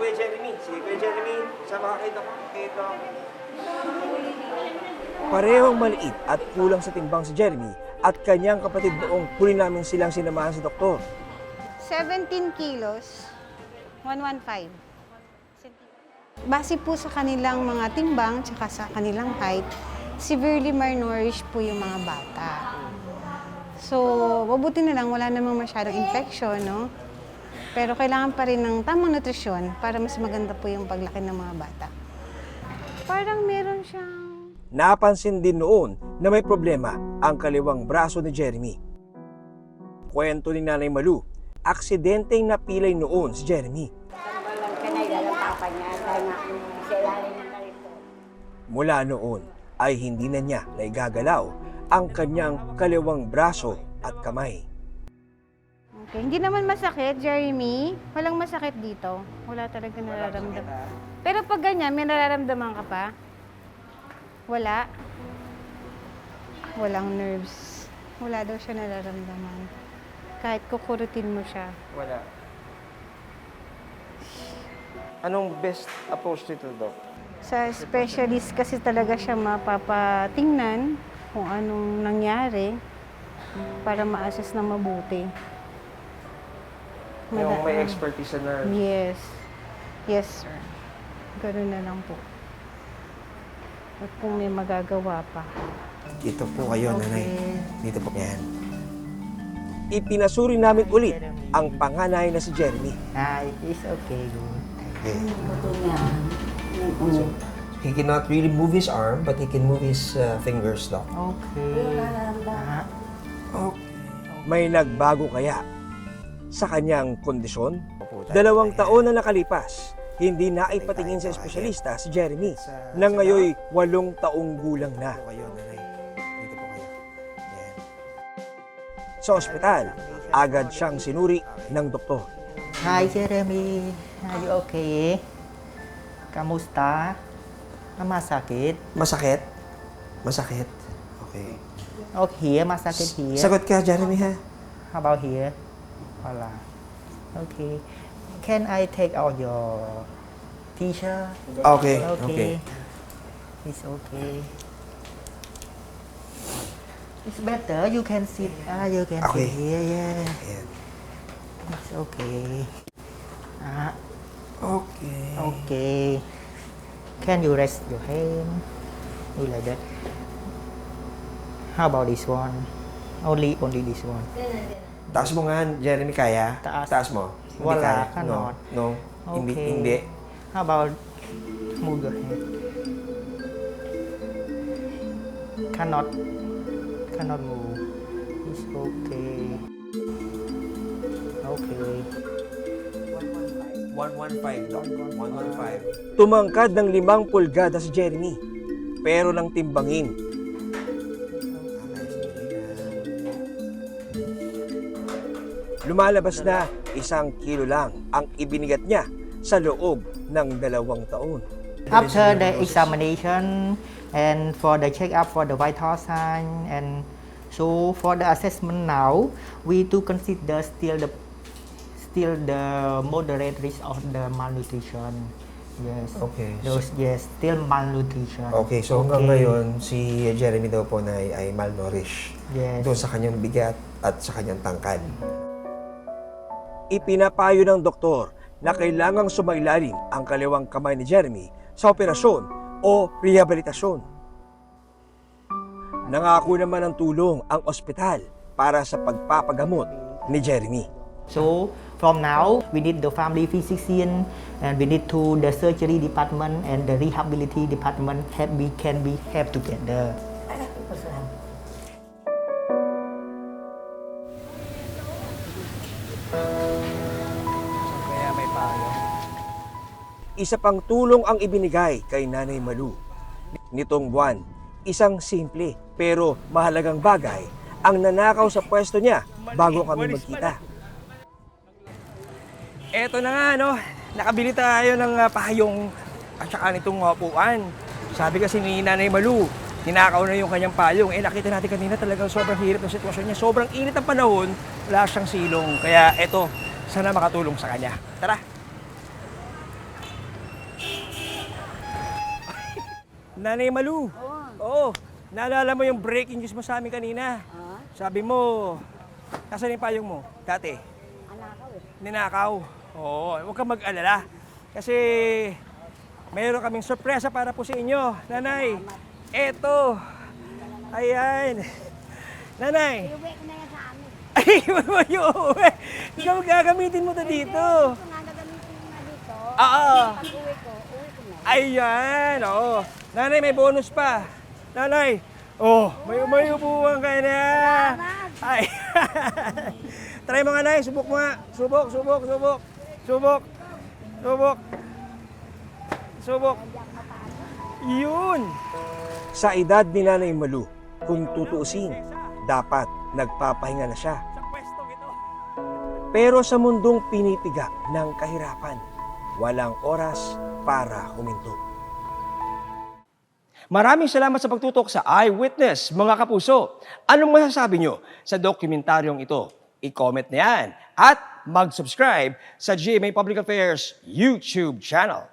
Kuya Jeremy. Sige, Kuya Jeremy, sama ka kito. Parehong maliit at kulang sa timbang si Jeremy at kanyang kapatid noong huli namin silang sinamahan sa doktor. 17 kilos, 115. Base po sa kanilang mga timbang tsaka sa kanilang height, severely malnourished po yung mga bata. So, mabuti na lang, wala namang masyadong infection, no? Pero kailangan pa rin ng tamang nutrisyon para mas maganda po yung paglaki ng mga bata. Parang meron siyang... Napansin din noon na may problema ang kaliwang braso ni Jeremy. Kwento ni Nanay Malu, aksidenteng napilay noon si Jeremy. Mula noon ay hindi na niya naigagalaw ang kanyang kaliwang braso at kamay. Okay, hindi naman masakit, Jeremy. Walang masakit dito. Wala talaga nararamdaman. Pero pag ganyan, may nararamdaman ka pa? Wala. Walang nerves. Wala daw siya nararamdaman. Kahit kukurutin mo siya. Wala. Anong best approach nito, Doc? Sa specialist kasi talaga siya mapapatingnan kung anong nangyari para ma-assess na mabuti. Yung may expertise na nerve. Yes. Yes, sir. Ganun na lang po. At kung may magagawa pa. Dito po kayo, Okay. Nanay. Dito po yan. Ipinasuri namin ulit ang panganay na si Jeremy. It's okay. Okay. So, he cannot really move his arm, but he can move his fingers, Doc. Okay. Okay. May nagbago kaya sa kanyang kondisyon? 2 taon na nakalipas, hindi na ipatingin sa espesyalista si Jeremy na ngayoy 8 taong gulang na. Dito po kayo. Yan. Sa ospital, agad siyang sinuri ng doktor. Hi, Jeremy. Are you okay? Kamusta? Masakit? Masakit? Masakit? Okay. Okay, masakit here. Sagot ka, Jeremy, ha? How about here? Wala. Okay. Can I take out your t-shirt? Okay. Okay. It's okay. It's better. You can sit. You can Okay. sit here. Yeah. Ayan. It's okay. Okay. Okay. Can you rest your hand? Do like that. How about this one? Only this one. Taas mo nga, Jeremy, kaya? Taas. Taas mo. Hindi Wala, kaya. cannot. No. Hindi. Okay. Hindi. How about move your head? Cannot move. It's okay. Okay. 115, Doc. 115. Tumangkad ng 5 pulgada si Jeremy, pero nang timbangin. Lumalabas na 1 kilo lang ang ibinigat niya sa loob ng 2 taon. After the examination and for the check-up for the vital sign and so for the assessment now, we do consider still the moderate risk of the malnutrition. Yes. Okay. Yes, still malnutrition. Okay, so hanggang ngayon, si Jeremy daw po na ay malnourished. Yes. Doon sa kanyang bigat at sa kanyang tangkad. Ipinapayo ng doktor na kailangang sumailalim ang kaliwang kamay ni Jeremy sa operasyon o rehabilitasyon. Nangako naman ng tulong ang ospital para sa pagpapagamot ni Jeremy. So from now, we need the family physician and we need to the surgery department and the rehabilitation department can be help together. Isa pang tulong ang ibinigay kay Nanay Malu. Nitong buwan, isang simple pero mahalagang bagay ang nanakaw sa pwesto niya bago kami magkita. Eto na nga, no? Nakabili tayo ng payong at saka nitong upuan. Sabi kasi ni Nanay Malu, ninakaw na yung kanyang payong. Nakita natin kanina talagang sobrang hirap ng sitwasyon niya. Sobrang init ang panahon, wala siyang silong. Kaya eto, sana makatulong sa kanya. Tara! Nanay Malu. Oo. Naalala mo yung breaking news mo sa amin kanina? Sabi mo, nasaan yung payong mo dati? Ninakaw. Oo, huwag kang mag-alala. Kasi mayroon kaming sorpresa para po sa inyo, Nanay. Eto. Ayan. Nanay. Iuwi ko na yan sa amin. Ay, uwi. Ikaw gagamitin mo to dito. Ito nga gagamitin ko na dito. Oo. Pag uwi ko na. Ayan, oo. Nanay, may bonus pa. Nanay, oh, may upuan ka na. Ay. Try mo nga, Nay. Subok mo nga. Subok. Yun. Sa edad ni Nanay Malu, kung tutuusin, dapat nagpapahinga na siya. Pero sa mundong pinipiga ng kahirapan, walang oras para huminto. Maraming salamat sa pagtutok sa Eyewitness, mga kapuso. Anong masasabi nyo sa dokumentaryong ito? I-comment na yan at mag-subscribe sa GMA Public Affairs YouTube channel.